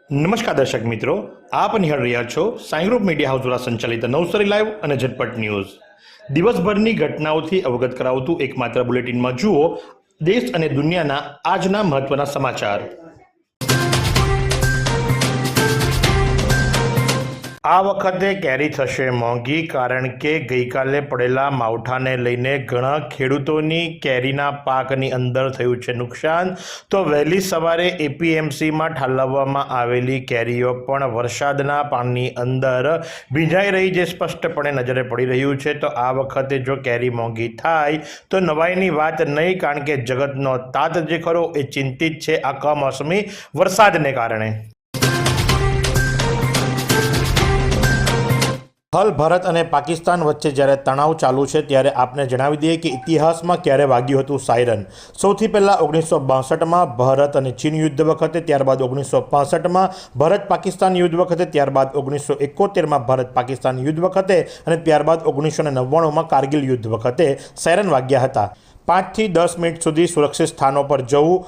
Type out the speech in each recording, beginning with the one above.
નમસ્કાર દર્શક મિત્રો, આપ નિહાળ રહ્યા છો સાઈ ગ્રુપ મીડિયા હાઉસ દ્વારા સંચાલિત નવસારી લાઈવ અને ઝટપટ ન્યૂઝ। દિવસભરની ઘટનાઓથી અવગત કરાવતું એકમાત્ર બુલેટિનમાં જુઓ દેશ અને દુનિયાના આજના મહત્વના સમાચાર। આ વખતે કેરી થશે મોંઘી, કારણ કે ગઈકાલે પડેલા માવઠાને લઈને ઘણા ખેડૂતોની કેરીના પાકની અંદર થયું છે નુકસાન। તો વહેલી સવારે એપીએમસીમાં ઠાલવવામાં આવેલી કેરીઓ પણ વરસાદના પાણીની અંદર ભીંજાઈ રહી, જે સ્પષ્ટપણે નજરે પડી રહ્યું છે। તો આ વખતે જો કેરી મોંઘી થાય તો નવાઈની વાત નહીં, કારણ કે જગતનો તાત જે ખરો એ ચિંતિત છે આ કમોસમી વરસાદને કારણે। હાલ ભારત અને પાકિસ્તાન વચ્ચે જ્યારે તણાવ ચાલુ છે ત્યારે આપને જણાવી દઈએ કે ઇતિહાસમાં ક્યારે વાગ્યું હતું સાયરન। સૌથી પહેલાં 1962માં ભારત અને ચીન યુદ્ધ વખતે, ત્યારબાદ 1965માં ભારત પાકિસ્તાન યુદ્ધ વખતે, ત્યારબાદ 1971માં ભારત પાકિસ્તાન યુદ્ધ વખતે અને ત્યારબાદ 1999માં કારગિલ યુદ્ધ વખતે સાયરન વાગ્યા હતા। 5 થી 10 મિનિટ સુધી સુરક્ષિત સ્થાનો પર જવું,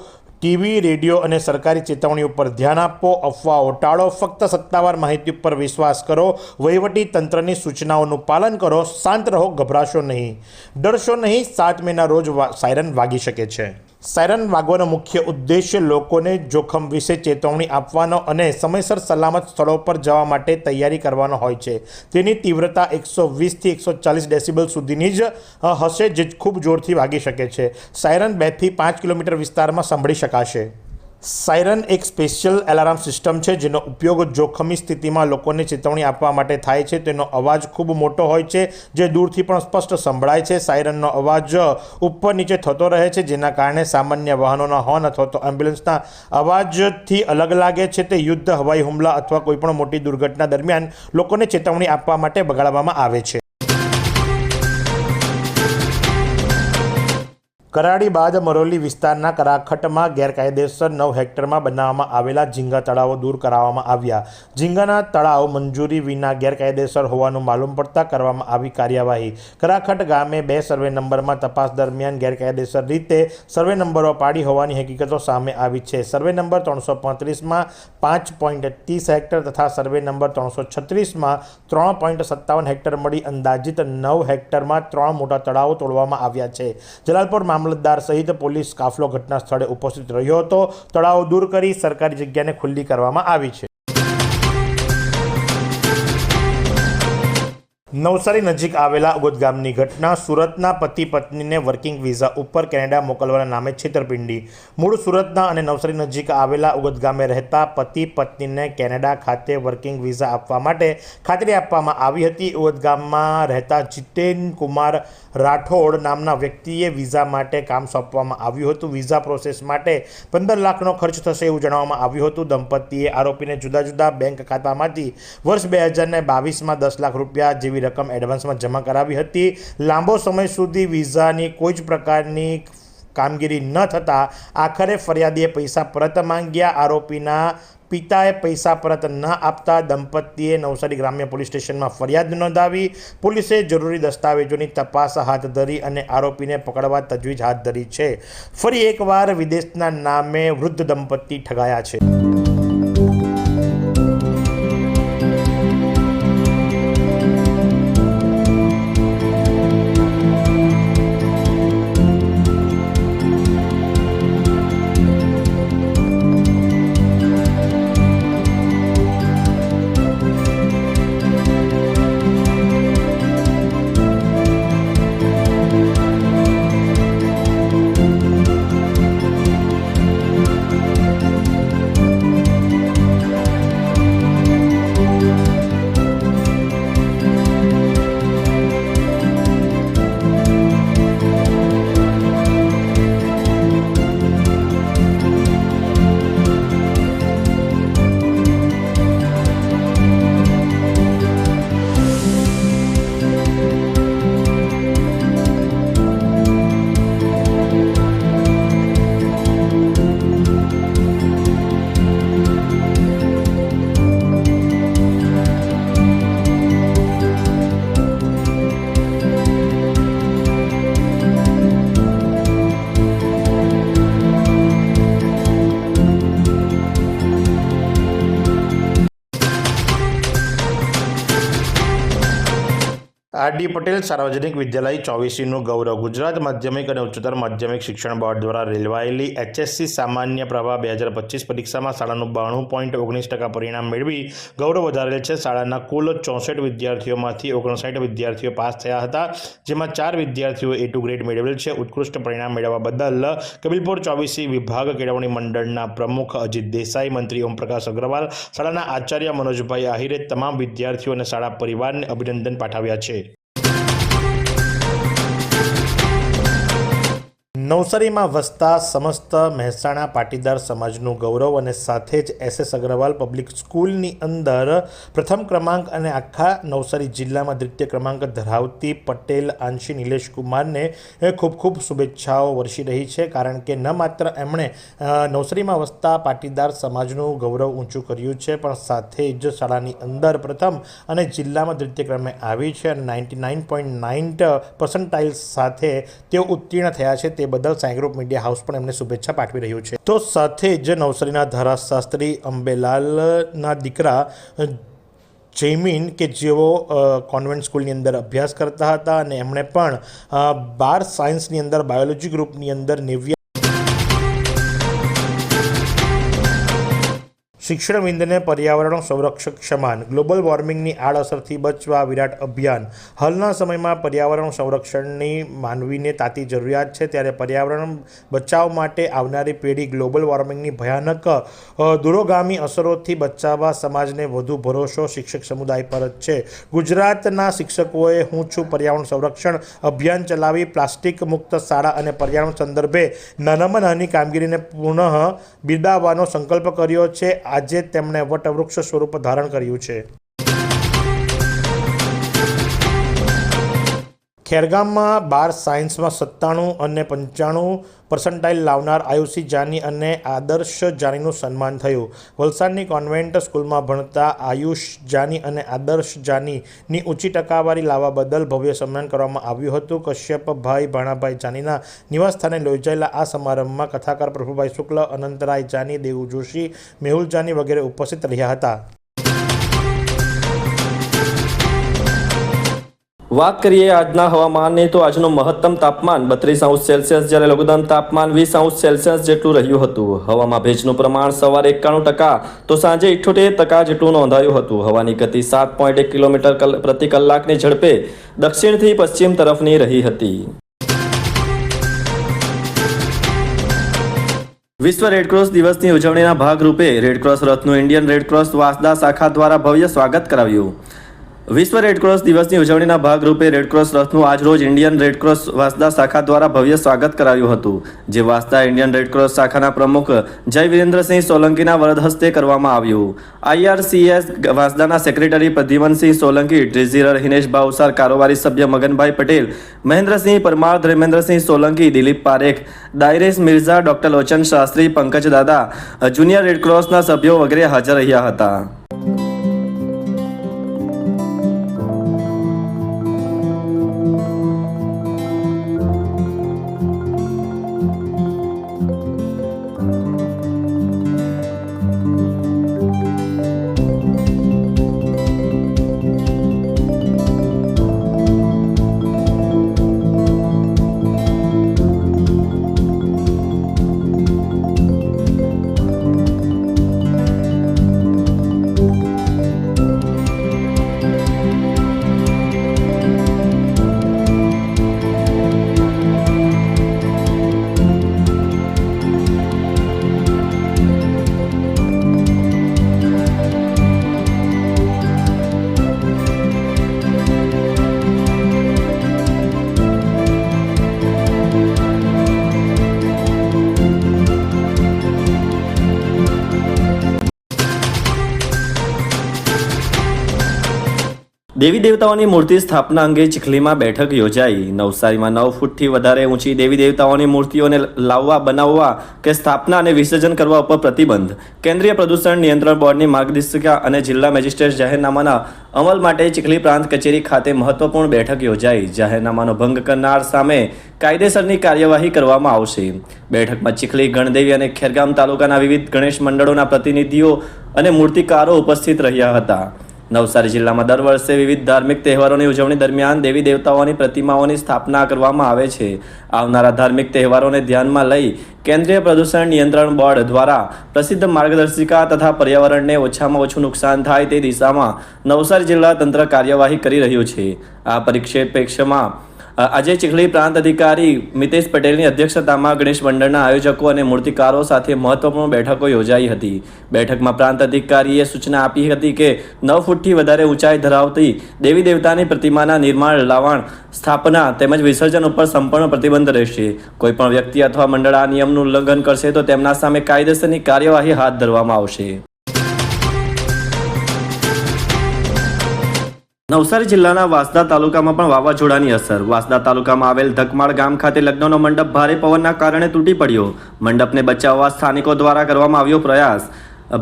ટીવી, રેડિયો અને સરકારી ચેતવણીઓ પર ધ્યાન આપો, અફવાઓ ટાળો, ફક્ત સત્તાવાર માહિતી પર વિશ્વાસ કરો, વહીવટી તંત્રની સૂચનાઓનું પાલન કરો, શાંત રહો, ગભરાશો નહીં, ડરશો નહીં। 7 મેના રોજ સાયરન વાગી શકે છે। સાયરન વાગવાનો મુખ્ય ઉદ્દેશ્ય લોકોને જોખમ વિશે ચેતવણી આપવાનો અને સમયસર સલામત સ્થળો પર જવા માટે તૈયારી કરવાનો હોય છે। તેની તીવ્રતા 120 થી 140 ડેસિબલ સુધીની જ હશે, જે ખૂબ જોરથી વાગી શકે છે। સાયરન 2 થી 5 કિલોમીટર વિસ્તારમાં સાંભળી શકાશે। સાયરન એક સ્પેશિયલ એલાર્મ સિસ્ટમ છે જેનો ઉપયોગ જોખમી સ્થિતિમાં લોકોને ચેતવણી આપવા માટે થાય છે। તેનો અવાજ ખૂબ મોટો હોય છે, જે દૂરથી પણ સ્પષ્ટ સંભળાય છે। સાયરનનો અવાજ ઉપર નીચે થતો રહે છે, જેના કારણે સામાન્ય વાહનોના હોર્ન અથવા તો એમ્બ્યુલન્સના અવાજથી અલગ લાગે છે। તે યુદ્ધ, હવાઈ હુમલા અથવા કોઈપણ મોટી દુર્ઘટના દરમિયાન લોકોને ચેતવણી આપવા માટે વગાડવામાં આવે છે। કરાડી બાદ મરોલી વિસ્તારના કરાખટમાં ગેરકાયદેસર 9 હેક્ટરમાં બનાવવામાં આવેલા ઝીંગા તળાવો દૂર કરાવવામાં આવ્યા। ઝીંગાના તળાવ મંજૂરી વિના ગેરકાયદેસર હોવાનું માલુમ પડતા કરવામાં આવી કાર્યવાહી। કરાખટ ગામે 2 સર્વે નંબરમાં તપાસ દરમિયાન ગેરકાયદેસર રીતે સર્વે નંબરો પાડી હોવાની હકીકતો સામે આવી છે। સર્વે નંબર 335માં 5.30 હેક્ટર તથા સર્વે નંબર 336માં 3.57 હેક્ટર મળી અંદાજિત 9 હેક્ટરમાં 3 મોટા તળાવો તોડવામાં આવ્યા છે। જલાલપુર મામલતદાર સહિત પોલીસ કાફલો ઘટના સ્થળે ઉપસ્થિત રહ્યો હતો। તળાવો દૂર કરી સરકારી જગ્યાને ખુલ્લી કરવામાં આવી છે। નવસારી નજીક આવેલા ઉગત ગામની ઘટના। સુરતના પતિ પત્નીને વર્કિંગ વિઝા ઉપર કેનેડા મોકલવાના નામે છેતરપિંડી। મૂળ સુરતના અને નવસારી નજીક આવેલા ઉગત ગામે રહેતા પતિ પત્નીને કેનેડા ખાતે વર્કિંગ વિઝા આપવા માટે ખાતરી આપવામાં આવી હતી। ઉગત ગામમાં રહેતા જીતેન કુમાર રાઠોડ નામના વ્યક્તિએ વિઝા માટે કામ સોંપવામાં આવ્યું હતું। વિઝા પ્રોસેસ માટે 15 લાખનો ખર્ચ થશે એવું જણાવવામાં આવ્યું હતું। દંપતીએ આરોપીને જુદા જુદા બેંક ખાતામાંથી વર્ષ 2022માં 10 લાખ રૂપિયા જેવી રકમ એડવાન્સમાં જમા કરાવી હતી। લાંબો સમય સુધી વિઝાની કોઈ જ પ્રકારની કામગીરી ન થતાં આખરે ફરિયાદીએ પૈસા પરત માંગ્યા। આરોપીના પિતાએ પૈસા પરત ન આપતા દંપતીએ નવસારી ગ્રામ્ય પોલીસ સ્ટેશનમાં ફરિયાદ નોંધાવી। પોલીસે જરૂરી દસ્તાવેજોની તપાસ હાથ ધરી અને આરોપીને પકડવા તજવીજ હાથ ધરી છે। ફરી એકવાર વિદેશના નામે વૃદ્ધ દંપતી ઠગાયા છે। આરડી પટેલ સાર્વજનિક વિદ્યાલય 24નું ગૌરવ. ગુજરાત માધ્યમિક અને ઉચ્ચતર માધ્યમિક શિક્ષણ બોર્ડ દ્વારા રેલવાયેલી HSC સામાન્ય પ્રવાહ 2025 પરીક્ષામાં શાળાનું 92.19% પરિણામ મેળવી ગૌરવ વધારેલ છે. શાળાના કુલ 64 વિદ્યાર્થીઓમાંથી 59 વિદ્યાર્થીઓ પાસ થયા હતા, જેમાં 4 વિદ્યાર્થીઓ A2 ગ્રેડ મેળવેલ છે. ઉત્કૃષ્ટ પરિણામ મેળવવા બદલ કબીલપુર 24 વિભાગ કેળવણી મંડળના પ્રમુખ અજીત દેસાઈ, મંત્રી ઓમપ્રકાશ અગ્રવાલ, શાળાના આચાર્ય મનોજભાઈ આહિરે તમામ વિદ્યાર્થીઓ અને શાળા પરિવારને અભિનંદન પાઠવ્યા છે. નવસારીમાં વસતા સમસ્ત મહેસાણા પાટીદાર સમાજનું ગૌરવ અને સાથે જ SS અગ્રવાલ પબ્લિક સ્કૂલની અંદર પ્રથમ ક્રમાંક અને આખા નવસારી જિલ્લામાં દ્વિતીય ક્રમાંક ધરાવતી પટેલ આંશી નિલેશ કુમારને ખૂબ ખૂબ શુભેચ્છાઓ વર્ષી રહી છે, કારણ કે ન માત્ર એમણે નવસારીમાં વસતા પાટીદાર સમાજનું ગૌરવ ઊંચું કર્યું છે, પણ સાથે જ શાળાની અંદર પ્રથમ અને જિલ્લામાં દ્વિતીય ક્રમે આવી છે અને 99.9% સાથે તેઓ ઉત્તીર્ણ થયા છે. તે બદલ સાઈ ગ્રુપ મીડિયા હાઉસ પણ એમને શુભેચ્છા પાઠવી રહ્યું છે. તો સાથે જ નવસારીના ધારાશાસ્ત્રી અંબેલાલના દીકરા જયમીન કે જેઓ કોન્વેન્ટ સ્કૂલની અંદર અભ્યાસ કરતા હતા અને એમણે પણ 12 સાયન્સની અંદર બાયોલોજી ગ્રુપની અંદર 90 શિક્ષણવિંદને પર્યાવરણ સંરક્ષક સમાન. ગ્લોબલ વોર્મિંગની આડઅસરથી બચવા વિરાટ અભિયાન. હાલના સમયમાં પર્યાવરણ સંરક્ષણની માનવીને તાતી જરૂરિયાત છે, ત્યારે પર્યાવરણ બચાવ માટે આવનારી પેઢી ગ્લોબલ વોર્મિંગની ભયાનક દૂરોગામી અસરોથી બચાવવા સમાજને વધુ ભરોસો શિક્ષક સમુદાય પર જ છે. ગુજરાતના શિક્ષકોએ હું છું પર્યાવરણ સંરક્ષણ અભિયાન ચલાવી પ્લાસ્ટિક મુક્ત શાળા અને પર્યાવરણ સંદર્ભે નાનામાં નાની કામગીરીને પુનઃ બિરદાવવાનો સંકલ્પ કર્યો છે. આજે તેમણે વટવૃક્ષ સ્વરૂપ ધારણ કર્યું છે. ખેરગામમાં 12 સાયન્સમાં 97 અને 95% લાવનાર આયુષી જાની અને આદર્શ જાનીનું સન્માન થયું. વલસાડની કોન્વેન્ટ સ્કૂલમાં ભણતા આયુષ જાની અને આદર્શ જાનીની ઊંચી ટકાવારી લાવવા બદલ ભવ્ય સન્માન કરવામાં આવ્યું હતું. કશ્યપભાઈ ભાણાભાઈ જાનીના નિવાસસ્થાને યોજાયેલા આ સમારંભમાં કથાકાર પ્રભુભાઈ શુક્લ, અનંતરાય જાની, દેવ જોશી, મેહુલ જાની વગેરે ઉપસ્થિત રહ્યા હતા. વાત કરીએ આજના હવામાનની તો આજનું મહત્તમ તાપમાન 32°C જ્યારે લઘુત્તમ તાપમાન 20°C જેટલું રહ્યું હતું. હવામાં ભેજનું પ્રમાણ સવારે 91% તો સાંજે 78% જેટલું નોંધાયું હતું. હવાની ગતિ 7.1 કિલોમીટર પ્રતિ કલાકની ઝડપે દક્ષિણથી પશ્ચિમ તરફની રહી હતી. વિશ્વ રેડક્રોસ દિવસની ઉજવણીના ભાગરૂપે રેડક્રોસ રથનું ઇન્ડિયન રેડક્રોસ વાંસદા શાખા દ્વારા ભવ્ય સ્વાગત કરાવ્યું. વિશ્વ રેડક્રોસ દિવસની ઉજવણીના ભાગરૂપે રેડક્રોસ રથનું આજરોજ ઇન્ડિયન રેડક્રોસ વાંસદા શાખા દ્વારા ભવ્ય સ્વાગત કરાયું હતું, જે વાંસદા ઇન્ડિયન રેડક્રોસ શાખાના પ્રમુખ જય વિરેન્દ્રસિંહ સોલંકીના વરદ હસ્તે કરવામાં આવ્યું. IRCS વાંસદાના સેક્રેટરી પ્રદ્યુમનસિંહ સોલંકી, ટ્રેઝરર હિનેશ ભાવસાર, કારોબારી સભ્ય મગનભાઈ પટેલ, મહેન્દ્રસિંહ પરમાર, ધર્મેન્દ્રસિંહ સોલંકી, દિલીપ પારેખ, દાયરેશ મિર્ઝા, ડોક્ટર લોચન શાસ્ત્રી, પંકજ દાદા, જુનિયર રેડક્રોસના સભ્યો વગેરે હાજર રહ્યા હતા. દેવી દેવતાઓની મૂર્તિ સ્થાપના અંગે ચીખલીમાં બેઠક યોજાઈ. નવસારીમાં 9 ફૂટથી વધારે ઊંચી દેવી દેવતાઓની મૂર્તિઓને લાવવા, બનાવવા કે સ્થાપના અને વિસર્જન કરવા ઉપર પ્રતિબંધ. કેન્દ્રીય પ્રદૂષણ નિયંત્રણ બોર્ડની માર્ગદર્શિકા અને જિલ્લા મેજિસ્ટ્રેટ જાહેરનામાના અમલ માટે ચીખલી પ્રાંત કચેરી ખાતે મહત્વપૂર્ણ બેઠક યોજાઈ. જાહેરનામાનો ભંગ કરનાર સામે કાયદેસરની કાર્યવાહી કરવામાં આવશે. બેઠકમાં ચીખલી, ગણદેવી અને ખેરગામ તાલુકાના વિવિધ ગણેશ મંડળોના પ્રતિનિધિઓ અને મૂર્તિકારો ઉપસ્થિત રહ્યા હતા. નવસારી જિલ્લામાં દર વર્ષે વિવિધ ધાર્મિક તહેવારોની ઉજવણી દરમિયાન દેવી દેવતાઓની પ્રતિમાઓની સ્થાપના કરવામાં આવે છે. આવનારા ધાર્મિક તહેવારોને ધ્યાનમાં લઈ કેન્દ્રીય પ્રદૂષણ નિયંત્રણ બોર્ડ દ્વારા પ્રસિદ્ધ માર્ગદર્શિકા તથા પર્યાવરણને ઓછામાં ઓછું નુકસાન થાય તે દિશામાં નવસારી જિલ્લા તંત્ર કાર્યવાહી કરી રહ્યું છે. આ પરિપ્રેક્ષ્યમાં આજે ચીખલી પ્રાંત અધિકારી મિતેશ પટેલની અધ્યક્ષતામાં ગણેશ મંડળના આયોજકો અને મૂર્તિકારો સાથે મહત્વપૂર્ણ બેઠકો યોજાઈ હતી. બેઠકમાં પ્રાંત અધિકારીએ સૂચના આપી હતી કે 9 ફૂટથી વધારે ઊંચાઈ ધરાવતી દેવી દેવતાની પ્રતિમાના નિર્માણ, લાવણ, સ્થાપના તેમજ વિસર્જન ઉપર સંપૂર્ણ પ્રતિબંધ રહેશે. કોઈપણ વ્યક્તિ અથવા મંડળ આ નિયમનું ઉલ્લંઘન કરશે તો તેમના સામે કાયદેસરની કાર્યવાહી હાથ ધરવામાં આવશે. નવસારી જિલ્લાના વાંસદા તાલુકામાં પણ વાવાઝોડાની અસર. વાંસદા તાલુકામાં આવેલ ધકમાળ ગામ ખાતે લગ્નનો મંડપ ભારે પવનના કારણે તૂટી પડ્યો. મંડપને બચાવવા સ્થાનિકો દ્વારા કરવામાં આવ્યો પ્રયાસ.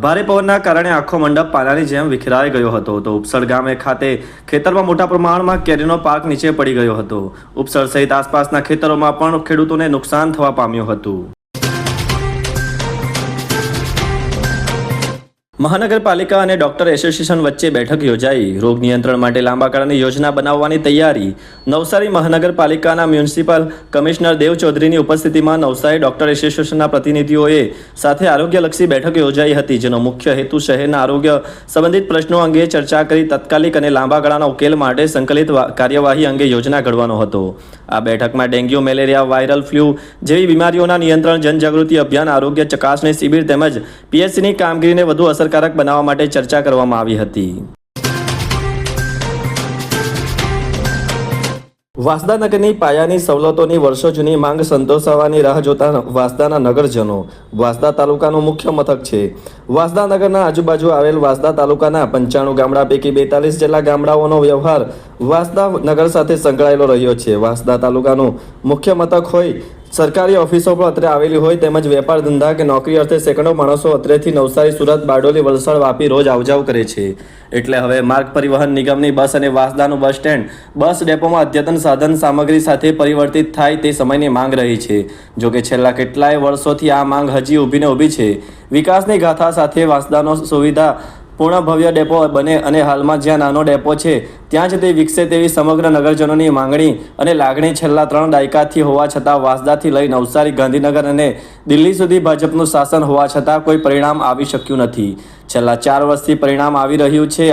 ભારે પવનના કારણે આખો મંડપ પાનાની જેમ વિખેરાઈ ગયો હતો. તો ઉપસળ ગામે ખાતે ખેતરમાં મોટા પ્રમાણમાં કેરીનો પાક નીચે પડી ગયો હતો. ઉપસળ સહિત આસપાસના ખેતરોમાં પણ ખેડૂતોને નુકસાન થવા પામ્યું હતું. મહાનગરપાલિકા અને ડોક્ટર એસોસિએશન વચ્ચે બેઠક યોજાઈ. રોગ નિયંત્રણ માટે લાંબા ગાળાની યોજના બનાવવાની તૈયારી. નવસારી મહાનગરપાલિકાના મ્યુનિસિપલ કમિશનર દેવ ચૌધરીની ઉપસ્થિતિમાં નવસારી ડોક્ટર એસોસિએશનના પ્રતિનિધિઓએ સાથે આરોગ્યલક્ષી બેઠક યોજાઈ હતી, જેનો મુખ્ય હેતુ શહેરના આરોગ્ય સંબંધિત પ્રશ્નો અંગે ચર્ચા કરી તાત્કાલિક અને લાંબા ગાળાના ઉકેલ માટે સંકલિત કાર્યવાહી અંગે યોજના ઘડવાનો હતો. આ બેઠકમાં ડેન્ગ્યુ, મેલેરિયા, વાયરલ ફ્લૂ જેવી બીમારીઓના નિયંત્રણ, જનજાગૃતિ અભિયાન, આરોગ્ય ચકાસણી શિબિર તેમજ પીએચસીની કામગીરીને વધુ અસરકારક બનાવવા માટે ચર્ચા કરવામાં આવી હતી. વાંસદા નગરની પાયાની સવલતોની વર્ષો જૂની માંગ સંતોષવાની રાહ જોતા વાંસદાના નગરજનો. વાંસદા તાલુકાનું મુખ્ય મથક છે. વાંસદા નગરના આજુબાજુ આવેલ વાંસદા તાલુકાના 95 ગામડા પૈકી 42 જેટલા ગામડાઓનો વ્યવહાર વાંસદા નગર સાથે સંકળાયેલો રહ્યો છે. વાંસદા તાલુકાનું મુખ્ય મથક હોય, સરકારી ઓફિસો પણ અત્રે આવેલી હોય તેમજ વેપાર ધંધા કે નોકરી અર્થે સેંકડો માણસો અત્રેથી નવસારી, સુરત, બારડોલી, વલસાડ, વાપી રોજ આવજાવ કરે છે. એટલે હવે માર્ગ પરિવહન નિગમની બસ અને વાંસદાનું બસ સ્ટેન્ડ, બસ ડેપોમાં અદ્યતન સાધન સામગ્રી સાથે પરિવર્તિત થાય તે સમયની માંગ રહી છે. જોકે છેલ્લા કેટલાય વર્ષોથી આ માંગ હજી ઊભી ને ઊભી છે. વિકાસની ગાથા સાથે વાંસદાનો સુવિધા પૂર્ણ ભવ્ય ડેપો બને અને હાલમાં જ્યાં નાનો ડેપો છે ત્યાં જ તે વિકસે તેવી સમગ્ર નગરજનોની માંગણી અને લાગણી છેલ્લા 3 દાયકાથી હોવા છતાં વાંસદાથી લઈ નવસારી, ગાંધીનગર અને દિલ્હી સુધી ભાજપનું શાસન હોવા છતાં કોઈ પરિણામ આવી શક્યું નથી. છેલ્લા 4 વર્ષથી પરિણામ આવી રહ્યું છે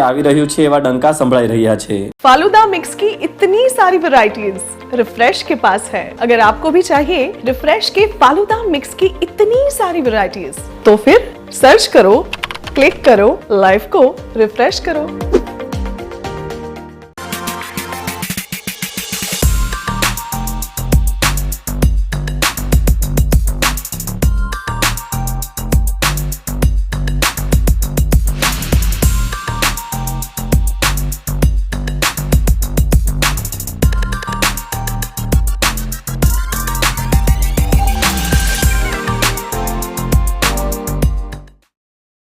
એવા ડંકા સંભળાઈ રહ્યા છે. फालूदा मिक्स की इतनी सारी वैरायटीज रिफ्रेश के पास है. अगर आपको भी चाहिए रिफ्रेश के फालूदा मिक्स की इतनी सारी वैरायटीज तो फिर सर्च करो, क्लिक करो, लाइफ को रिफ्रेश करो.